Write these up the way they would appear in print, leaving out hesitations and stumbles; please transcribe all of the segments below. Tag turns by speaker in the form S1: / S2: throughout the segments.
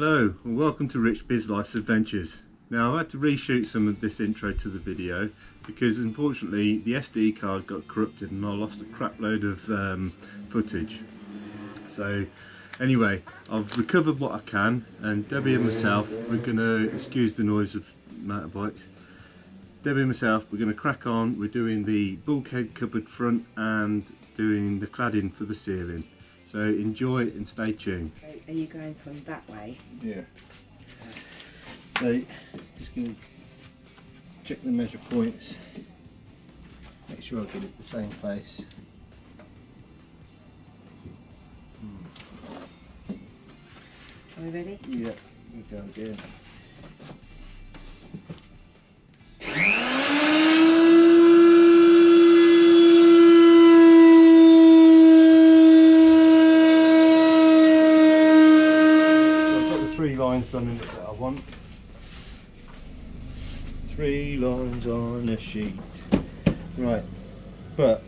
S1: Hello and welcome to Rich Biz Life's Adventures. Now I've had to reshoot some of this intro to the video because unfortunately the SD card got corrupted and I lost a crap load of footage. So anyway, I've recovered what I can, and Debbie and myself, we're going to, excuse the noise of motorbikes, Debbie and myself, we're going to crack on. We're doing the bulkhead cupboard front and doing the cladding for the ceiling. So enjoy and stay tuned.
S2: Are you going from that way?
S1: Yeah. So just going to check the measure points. Make sure I get it the same place.
S2: Are we ready?
S1: Yeah, we go again. Lines done in it that I want. 3 lines on a sheet. Right, but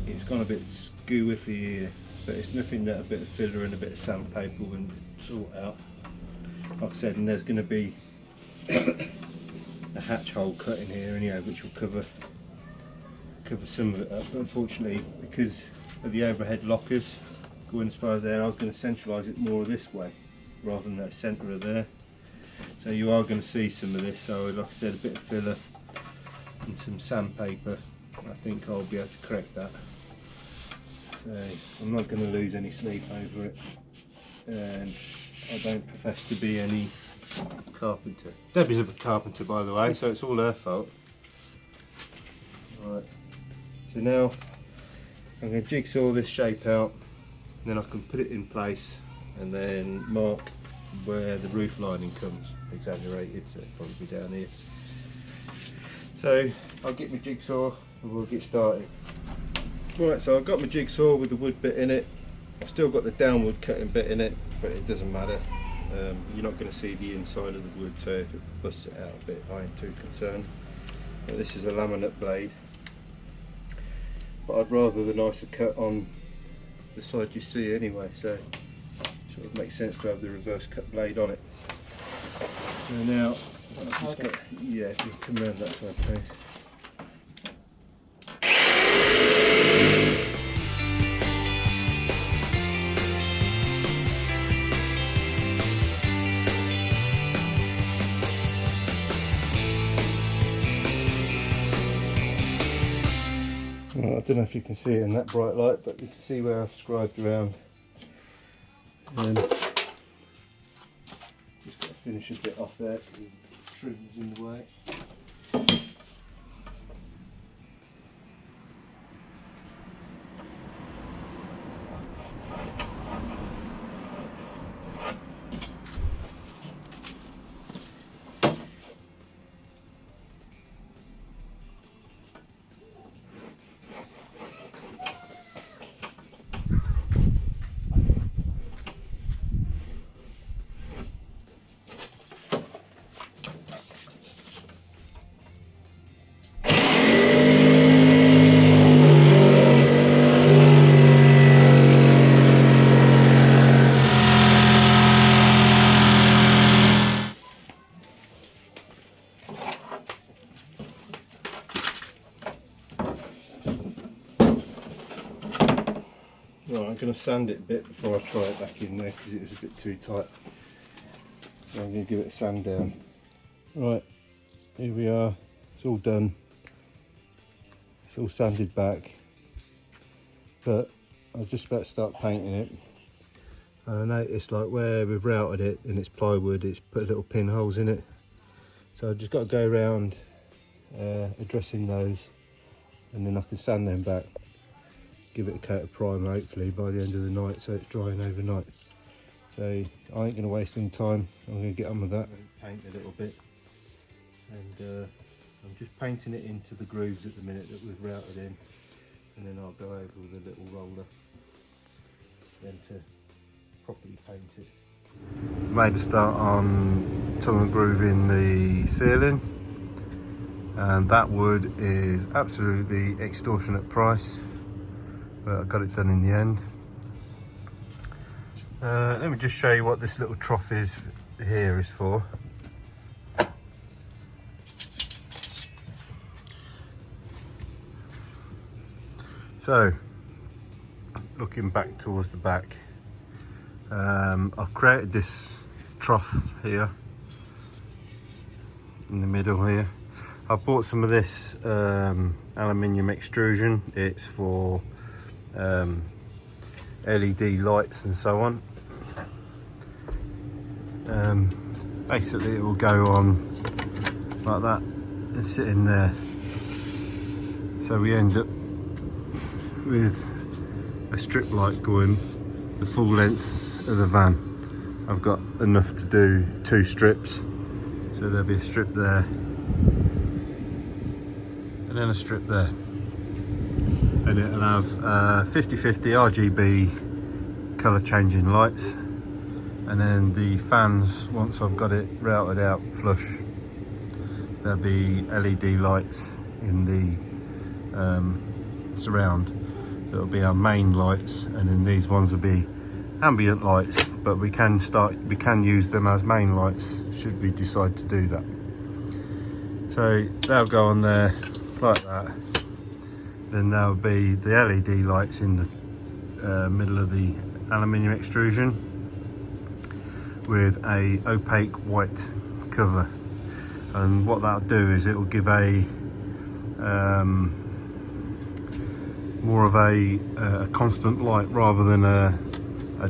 S1: it's gone a bit skewy here, but it's nothing that a bit of filler and a bit of sandpaper wouldn't sort out. Like I said, and there's going to be a hatch hole cut in here anyhow, which will cover some of it up. But unfortunately, because of the overhead lockers going as far as there, I was going to centralise it more this way rather than that centre of there. So you are going to see some of this. So like I said, a bit of filler and some sandpaper. I think I'll be able to correct that. So I'm not going to lose any sleep over it, and I don't profess to be any carpenter. Debbie's a carpenter, by the way, so it's all her fault. Right, so now I'm going to jigsaw this shape out, and then I can put it in place and then mark where the roof lining comes, exaggerated, so it'll probably be down here. So I'll get my jigsaw and we'll get started. Right, so I've got my jigsaw with the wood bit in it. I've still got the downward cutting bit in it, but it doesn't matter. You're not going to see the inside of the wood, so if it busts it out a bit, I ain't too concerned. But this is a laminate blade, but I'd rather the nicer cut on the side you see anyway, so sort of makes sense to have the reverse cut blade on it. So now I've just got, yeah, if you come around that side please. Well, I don't know if you can see it in that bright light, but you can see where I've scribed around. And just got to finish a bit off there because the trim's in the way. Right, I'm going to sand it a bit before I try it back in there because it was a bit too tight. So I'm going to give it a sand down. Right, here we are, it's all done. It's all sanded back, but I was just about to start painting it. I noticed like where we've routed it and it's plywood, it's put little pinholes in it. So I've just got to go around addressing those, and then I can sand them back. Give it a coat of primer hopefully by the end of the night so it's drying overnight. So I ain't going to waste any time, I'm going to get on with that. Paint a little bit, and I'm just painting it into the grooves at the minute that we've routed in, and then I'll go over with a little roller then to properly paint it. Made a start on tongue and grooving the ceiling, and that wood is absolutely extortionate price. But I got it done in the end. Let me just show you what this little trough is here is for. So, looking back towards the back, I've created this trough here in the middle here. I've bought some of this aluminium extrusion. It's for LED lights and so on. Basically it will go on like that and sit in there, so we end up with a strip light going the full length of the van. I've got enough to do 2 strips, so there'll be a strip there and then a strip there, and it'll have 50/50 RGB colour changing lights, and then the fans, once I've got it routed out flush, there'll be LED lights in the surround. It'll be our main lights, and then these ones will be ambient lights, but we can use them as main lights should we decide to do that. So they'll go on there like that. Then there'll be the LED lights in the middle of the aluminium extrusion with a opaque white cover, and what that'll do is it will give a more of a constant light rather than a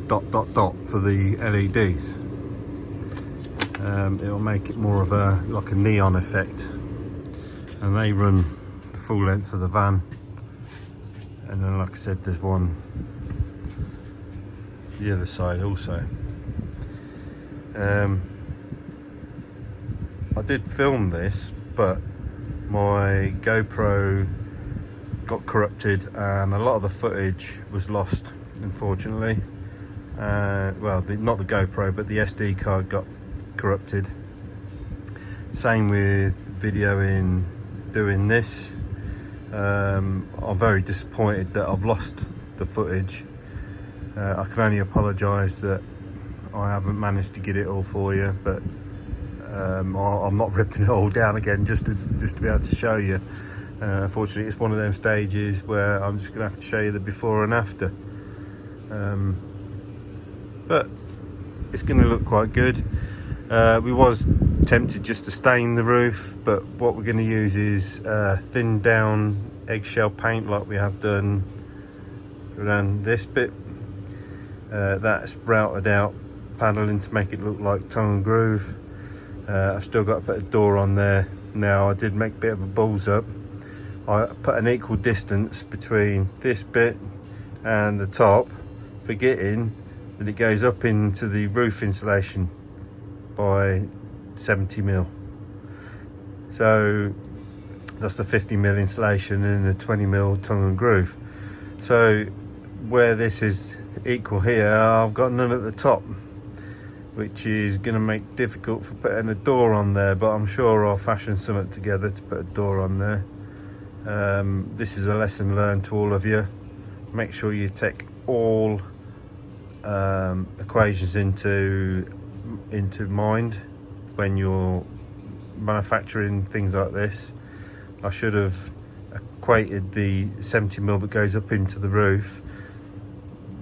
S1: dot dot dot for the LEDs. It'll make it more of like a neon effect, and they run the full length of the van. And then, like I said, there's one the other side also. I did film this, but my GoPro got corrupted and a lot of the footage was lost, unfortunately. Well, not the GoPro, but the SD card got corrupted. Same with videoing doing this. I'm very disappointed that I've lost the footage. I can only apologise that I haven't managed to get it all for you, but I'm not ripping it all down again just to be able to show you. Unfortunately, it's one of them stages where I'm just going to have to show you the before and after. But it's going to look quite good. We was tempted just to stain the roof, but what we're going to use is thin down eggshell paint like we have done around this bit. That's routed out paneling to make it look like tongue and groove. I've still got to put a door on there. Now, I did make a bit of a balls up. I put an equal distance between this bit and the top, forgetting that it goes up into the roof insulation by 70mm. So that's the 50mm insulation and the 20mm tongue and groove. So where this is equal here, I've got none at the top, which is going to make it difficult for putting a door on there, but I'm sure I'll fashion something together to put a door on there. This is a lesson learned to all of you. Make sure you take all equations into mind when you're manufacturing things like this. I should have equated the 70mm that goes up into the roof,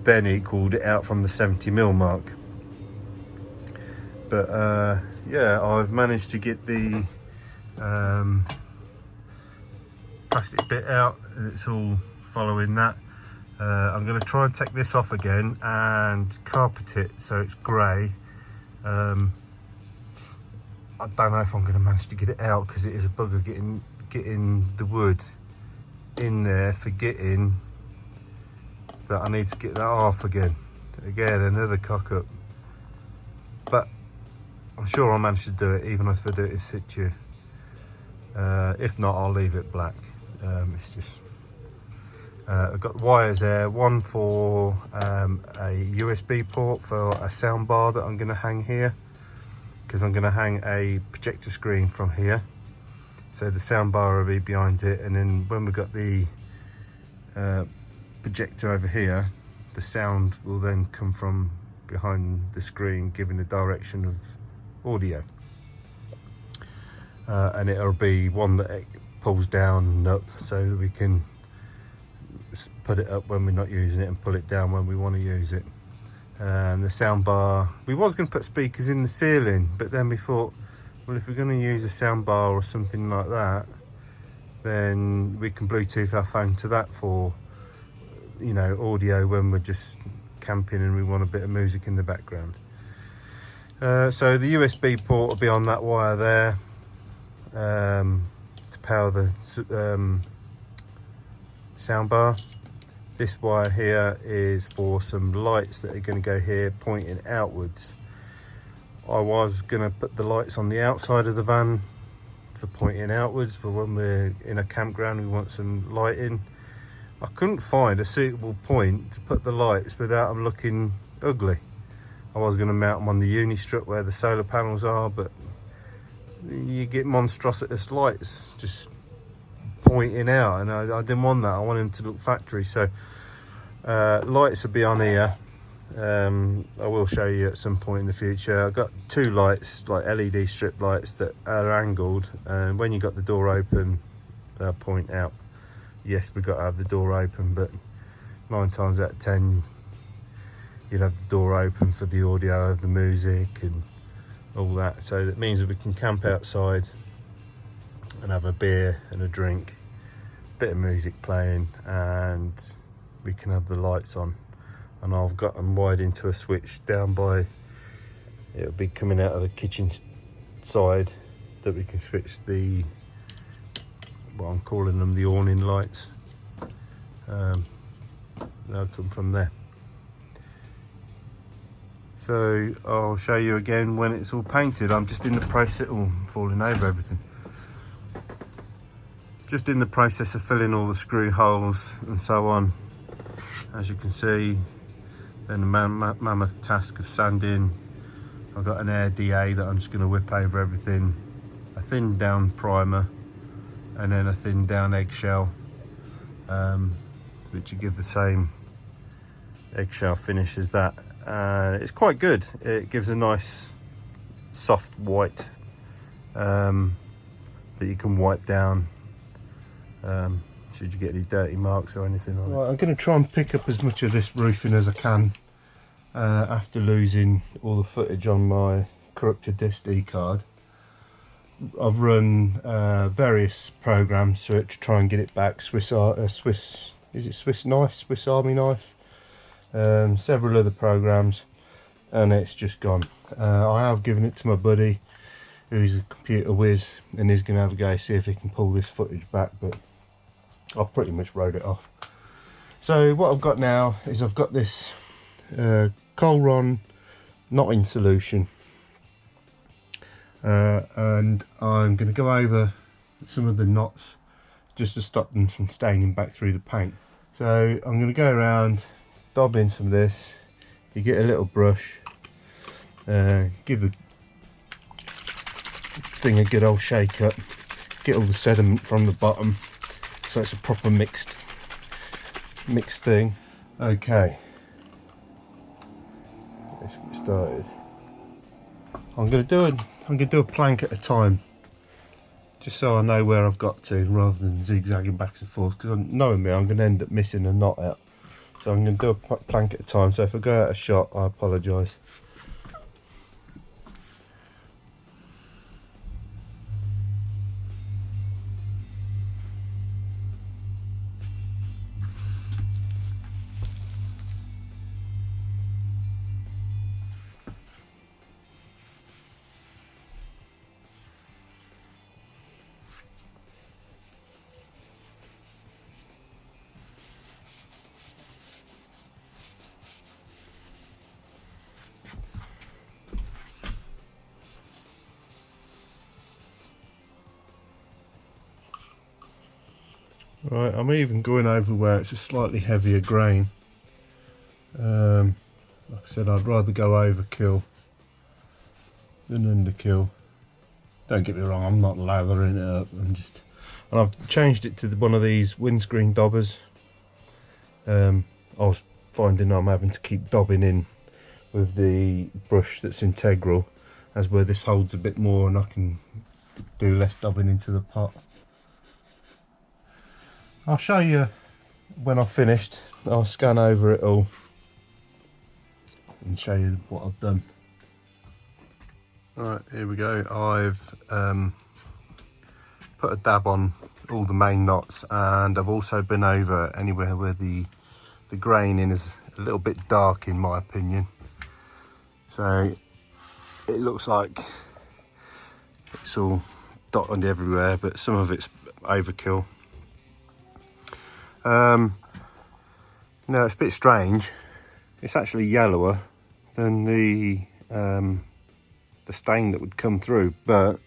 S1: then equaled it out from the 70mm mark. But yeah, I've managed to get the plastic bit out, and it's all following that. I'm going to try and take this off again and carpet it so it's grey. I don't know if I'm going to manage to get it out, because it is a bugger getting the wood in there, forgetting that I need to get that off again. Again, another cock up. But I'm sure I'll manage to do it, even if I do it in situ. If not, I'll leave it black. It's just I've got wires there, one for a USB port for a sound bar that I'm going to hang here, because I'm going to hang a projector screen from here, so the sound bar will be behind it, and then when we've got the projector over here, the sound will then come from behind the screen giving the direction of audio, and it'll be one that it pulls down and up so that we can put it up when we're not using it and pull it down when we want to use it. And the sound bar, we was going to put speakers in the ceiling, but then we thought, well, if we're going to use a sound bar or something like that, then we can Bluetooth our phone to that for, you know, audio when we're just camping and we want a bit of music in the background. So the USB port will be on that wire there, to power the sound bar. This wire here is for some lights that are going to go here pointing outwards. I was going to put the lights on the outside of the van for pointing outwards, but when we're in a campground we want some lighting. I couldn't find a suitable point to put the lights without them looking ugly. I was going to mount them on the uni strut where the solar panels are, but you get monstrous lights just pointing out, and I didn't want that. I want them to look factory. So lights will be on here. I will show you at some point in the future. I've got two lights, like LED strip lights that are angled, and when you got the door open they'll point out. Yes, we've got to have the door open, but 9 times out of 10 you'd have the door open for the audio of the music and all that. So that means that we can camp outside and have a beer and a drink, bit of music playing, and we can have the lights on. And I've got them wired into a switch down by, it'll be coming out of the kitchen side, that we can switch the, what I'm calling them, the awning lights. They'll come from there. So I'll show you again when it's all painted. I'm just in the process, oh, I'm falling over everything. Just in the process of filling all the screw holes and so on. As you can see, then the mammoth task of sanding. I've got an air DA that I'm just going to whip over everything, a thin down primer, and then a thin down eggshell, which will give the same eggshell finish as that. It's quite good. It gives a nice soft white that you can wipe down should you get any dirty marks or anything on it. Right, I'm going to try and pick up as much of this roofing as I can after losing all the footage on my corrupted SD card. I've run various programs to try and get it back. Swiss Army knife, several other programs, and it's just gone. I have given it to my buddy who's a computer whiz, and he's going to have a go see if he can pull this footage back, but I've pretty much wrote it off. So what I've got now is I've got this Colron knotting solution, and I'm going to go over some of the knots just to stop them from staining back through the paint. So I'm going to go around, dob in some of this. You get a little brush, give the thing a good old shake up, get all the sediment from the bottom so it's a proper mixed thing. Okay, let's get started. I'm going to do a plank at a time, just so I know where I've got to, rather than zigzagging back and forth, because knowing me, I'm going to end up missing a knot out. So I'm going to do a plank at a time. So if I go out of shot, I apologise. Right, I'm even going over where it's a slightly heavier grain. Like I said, I'd rather go overkill than underkill. Don't get me wrong, I'm not lathering it up. And I've changed it to one of these windscreen daubers. I was finding I'm having to keep daubing in with the brush that's integral, as where this holds a bit more and I can do less dubbing into the pot. I'll show you when I've finished. I'll scan over it all and show you what I've done. Right, here we go. I've put a dab on all the main knots, and I've also been over anywhere where the graining is a little bit dark in my opinion. So it looks like it's all dotted everywhere, but some of it's overkill. No, it's a bit strange. It's actually yellower than the stain that would come through, but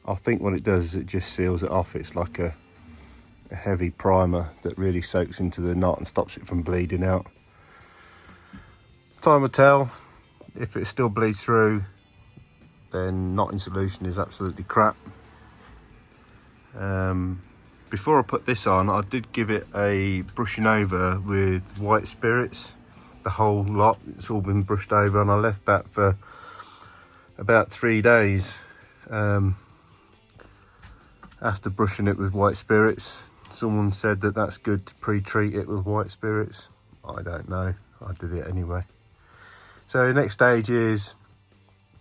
S1: I think what it does is it just seals it off. It's like a heavy primer that really soaks into the knot and stops it from bleeding out. Time will tell. If it still bleeds through, then knot in solution is absolutely crap. Before I put this on, I did give it a brushing over with white spirits. The whole lot, it's all been brushed over, and I left that for about 3 days after brushing it with white spirits. Someone said that that's good to pre-treat it with white spirits. I don't know, I did it anyway. So the next stage is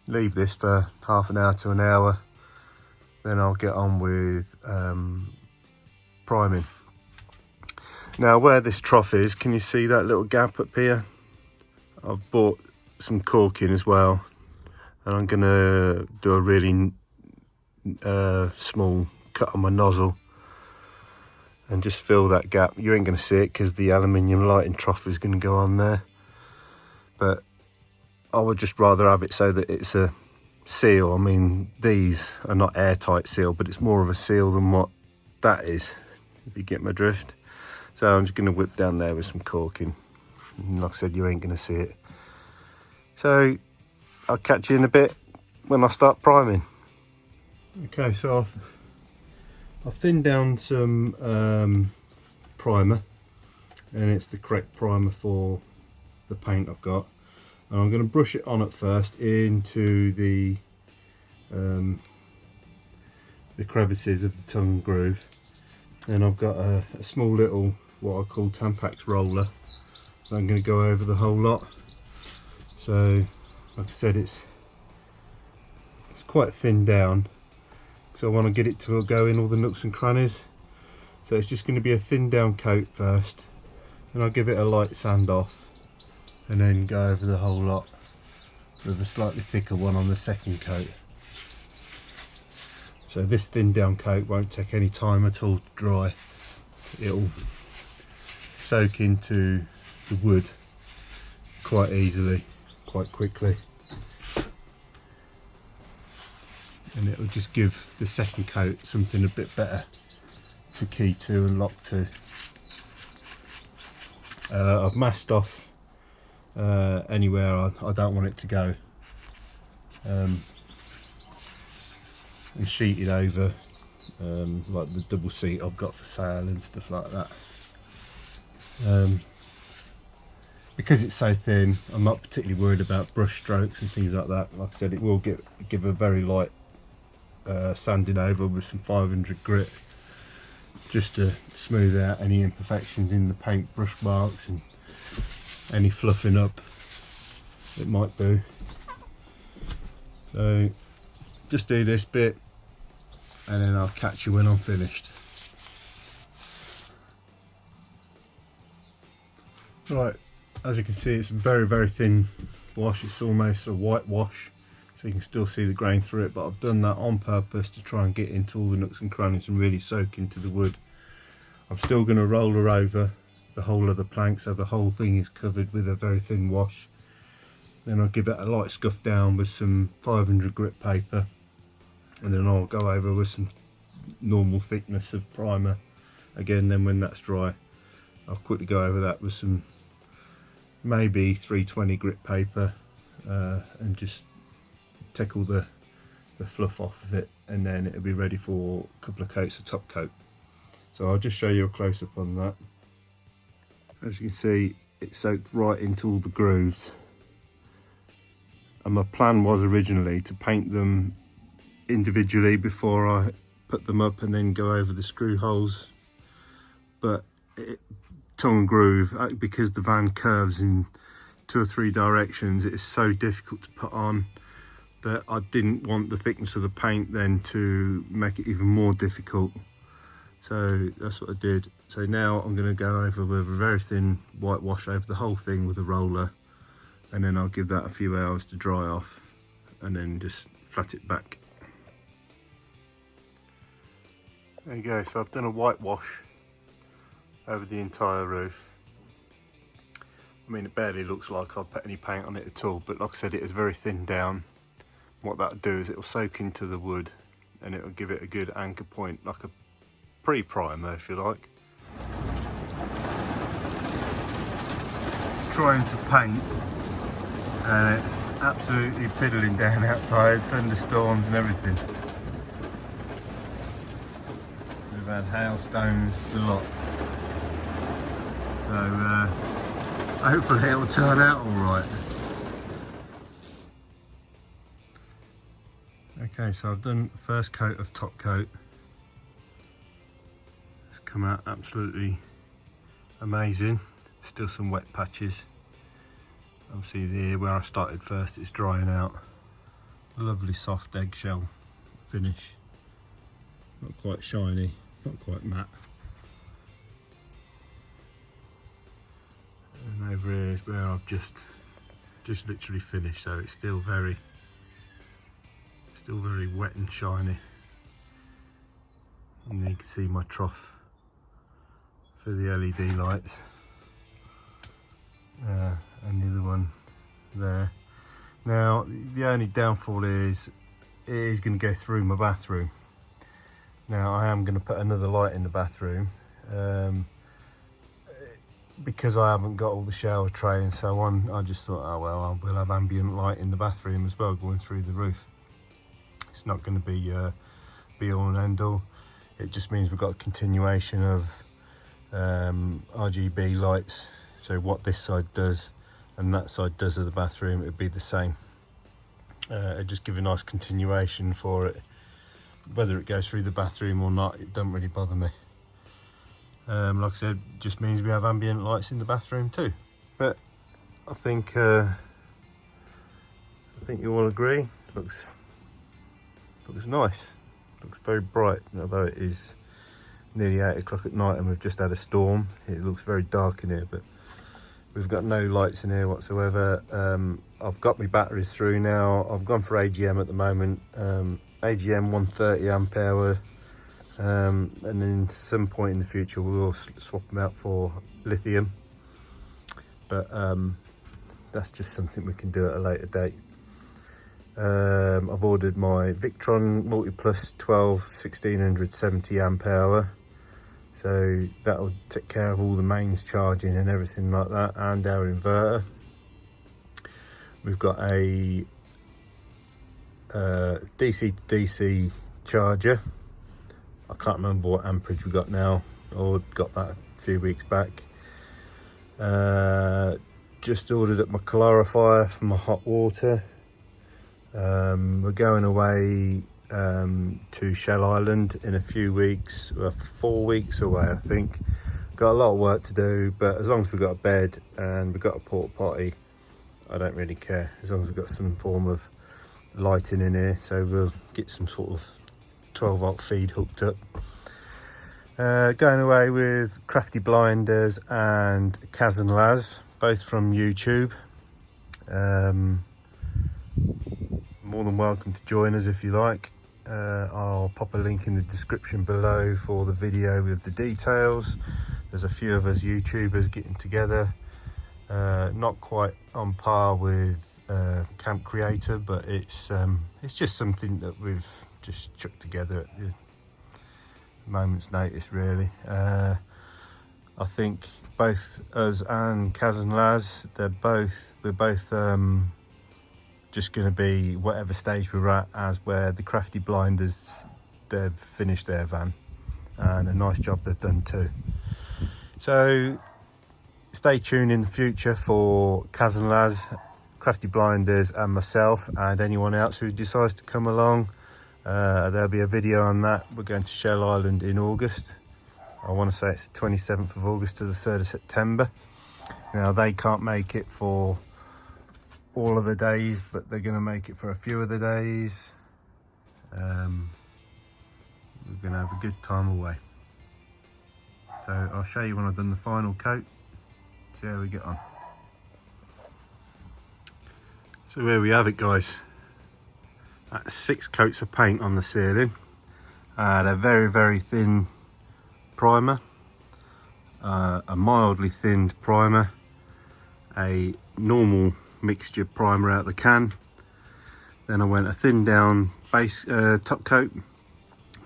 S1: leave this for half an hour to an hour, then I'll get on with priming. Now where this trough is, can you see that little gap up here? I've bought some caulking as well, and I'm gonna do a really small cut on my nozzle and just fill that gap. You ain't gonna see it because the aluminium lighting trough is gonna go on there, but I would just rather have it so that it's a seal. I mean, these are not airtight seal, but it's more of a seal than what that is, if you get my drift. So I'm just gonna whip down there with some caulking. And like I said, you ain't gonna see it. So I'll catch you in a bit when I start priming. Okay, so I've thinned down some primer, and it's the correct primer for the paint I've got. And I'm going to brush it on at first into the crevices of the tongue groove. And I've got a small little, what I call Tampax roller. I'm going to go over the whole lot. So, like I said, it's quite thin down, so I want to get it to go in all the nooks and crannies. So it's just going to be a thin down coat first, and I'll give it a light sand off, and then go over the whole lot with a slightly thicker one on the second coat. So this thin down coat won't take any time at all to dry. It'll soak into the wood quite easily, quite quickly, and it will just give the second coat something a bit better to key to and lock to. I've masked off anywhere I don't want it to go, and sheeted over like the double seat I've got for sale and stuff like that. Because it's so thin, I'm not particularly worried about brush strokes and things like that. Like I said, it will give a very light sanding over with some 500 grit, just to smooth out any imperfections in the paint brush marks and any fluffing up it might do. So just do this bit, and then I'll catch you when I'm finished. Right, as you can see, it's a very, very thin wash. It's almost a white wash, so you can still see the grain through it, but I've done that on purpose to try and get into all the nooks and crannies and really soak into the wood. I'm still going to roll her over the whole of the plank, so the whole thing is covered with a very thin wash. Then I'll give it a light scuff down with some 500 grit paper, and then I'll go over with some normal thickness of primer again. Then when that's dry, I'll quickly go over that with some maybe 320 grit paper, and just take all the fluff off of it, and then it'll be ready for a couple of coats of top coat. So I'll just show you a close-up on that. As you can see, it soaked right into all the grooves, and my plan was originally to paint them individually before I put them up and then go over the screw holes, but tongue and groove, because the van curves in 2 or 3 directions, it is so difficult to put on that I didn't want the thickness of the paint then to make it even more difficult. So that's what I did. So now I'm going to go over with a very thin whitewash over the whole thing with a roller, and then I'll give that a few hours to dry off and then just flat it back. There you go. So I've done a whitewash over the entire roof. I mean, it barely looks like I've put any paint on it at all, but like I said, it is very thin down. What that'll do is it'll soak into the wood and it'll give it a good anchor point, like a pre-primer if you like. Trying to paint and it's absolutely piddling down outside, thunderstorms and everything. We've had hailstones a lot. So hopefully it will turn out all right. Okay, so I've done the first coat of top coat. It's come out absolutely amazing. Still some wet patches. Obviously there where I started first, it's drying out. Lovely soft eggshell finish. Not quite shiny, not quite matte. And over here is where I've just literally finished, so it's still very wet and shiny. And then you can see my trough for the LED lights, and the other one there. Now the only downfall is it is going to go through my bathroom. Now I am going to put another light in the bathroom, because I haven't got all the shower tray and so on. I just thought, oh well, we'll have ambient light in the bathroom as well going through the roof. It's not going to be all and end all. It just means we've got a continuation of RGB lights. So what this side does and that side does of the bathroom, it would be the same. It just give a nice continuation for it. Whether it goes through the bathroom or not, it doesn't really bother me. Like I said, just means we have ambient lights in the bathroom too. But I think you all agree. Looks nice. Looks very bright, although it is nearly 8 o'clock at night and we've just had a storm. It looks very dark in here, but we've got no lights in here whatsoever. I've got my batteries through now. I've gone for AGM at the moment. AGM 130 amp hour. And then some point in the future we will swap them out for lithium, but that's just something we can do at a later date. I've ordered my Victron Multiplus 12 1670 amp hour, so that'll take care of all the mains charging and everything like that, and our inverter. We've got a DC to DC charger. I can't remember what amperage we got now, or got that a few weeks back. Just ordered up my calorifier for my hot water. We're going away to Shell Island in a few weeks. We're 4 weeks away, I think. Got a lot of work to do, but as long as we've got a bed and we've got a porta potty, I don't really care, as long as we've got some form of lighting in here. So we'll get some sort of 12 volt feed hooked up. Going away with Crafty Blinders and Kaz and Laz, both from YouTube. More than welcome to join us if you like. I'll pop a link in the description below for the video with the details. There's a few of us YouTubers getting together, not quite on par with Camp Creator, but it's just something that we've just chucked together at the moment's notice, really. I think both us and Kaz and Laz, we're both just going to be whatever stage we're at as where the Crafty Blinders, they've finished their van, and a nice job they've done too. So stay tuned in the future for Kaz and Laz. Crafty Blinders and myself, and anyone else who decides to come along. There'll be a video on that. We're going to Shell Island in August. I want to say it's the 27th of August to the 3rd of September. Now they can't make it for all of the days, but they're going to make it for a few of the days. We're going to have a good time away. So I'll show you when I've done the final coat, see how we get on. So there we have it, guys. That's 6 coats of paint on the ceiling. I had a very, very thin primer, a mildly thinned primer, a normal mixture primer out the can, then I went a thin down base top coat,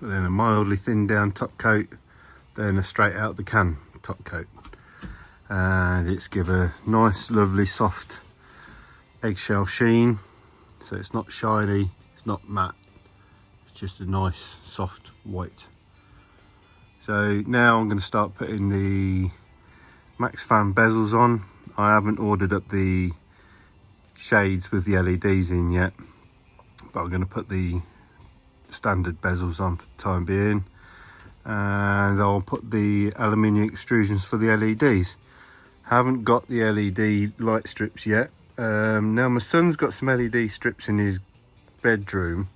S1: then a mildly thin down top coat, then a straight out the can top coat, and it's give a nice lovely soft eggshell sheen. So it's not shiny, it's not matte, it's just a nice soft white. So now I'm going to start putting the Max Fan bezels on. I haven't ordered up the shades with the LEDs in yet, but I'm going to put the standard bezels on for the time being, and I'll put the aluminium extrusions for the LEDs. Haven't got the LED light strips yet. Now my son's got some LED strips in his bedroom,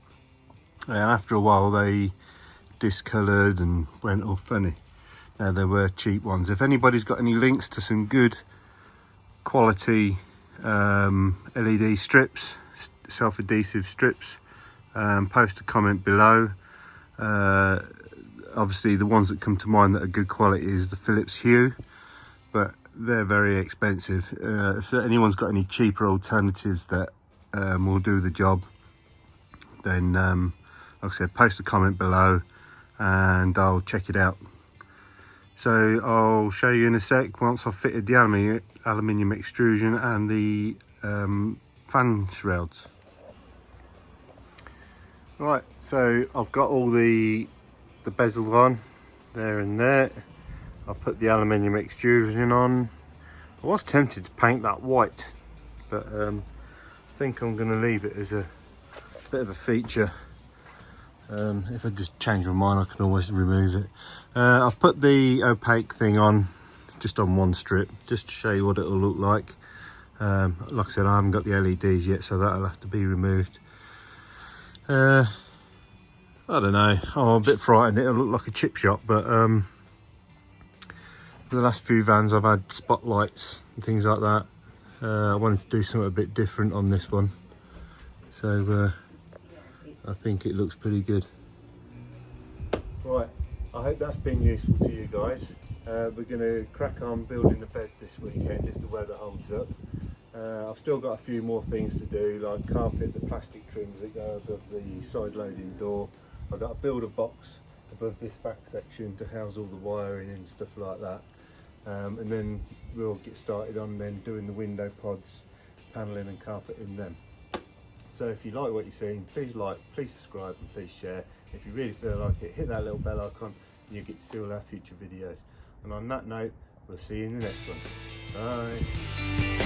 S1: and after a while they discoloured and went all funny. Now they were cheap ones. If anybody's got any links to some good quality LED strips, self-adhesive strips, post a comment below. Obviously the ones that come to mind that are good quality is the Philips Hue, but they're very expensive. If anyone's got any cheaper alternatives that will do the job, then like I said, post a comment below and I'll check it out. So I'll show you in a sec once I've fitted the aluminium extrusion and the fan shrouds. Right, so I've got all the bezel on there and there. I've put the aluminium extrusion on. I was tempted to paint that white, but I think I'm going to leave it as a bit of a feature. If I just change my mind, I can always remove it. I've put the opaque thing on, just on one strip, just to show you what it'll look like. Like I said, I haven't got the LEDs yet, so that'll have to be removed. I don't know, I'm a bit frightened. It'll look like a chip shop, but for the last few vans I've had spotlights and things like that. I wanted to do something a bit different on this one, so I think it looks pretty good. Right, I hope that's been useful to you guys. We're going to crack on building the bed this weekend if the weather holds up. I've still got a few more things to do, like carpet the plastic trims that go above the side loading door. I've got to build a box above this back section to house all the wiring and stuff like that. And then we'll get started on then doing the window pods, panelling and carpeting them. So if you like what you're seeing, please like, please subscribe and please share. If you really feel like it, hit that little bell icon and you'll get to see all our future videos. And on that note, we'll see you in the next one. Bye.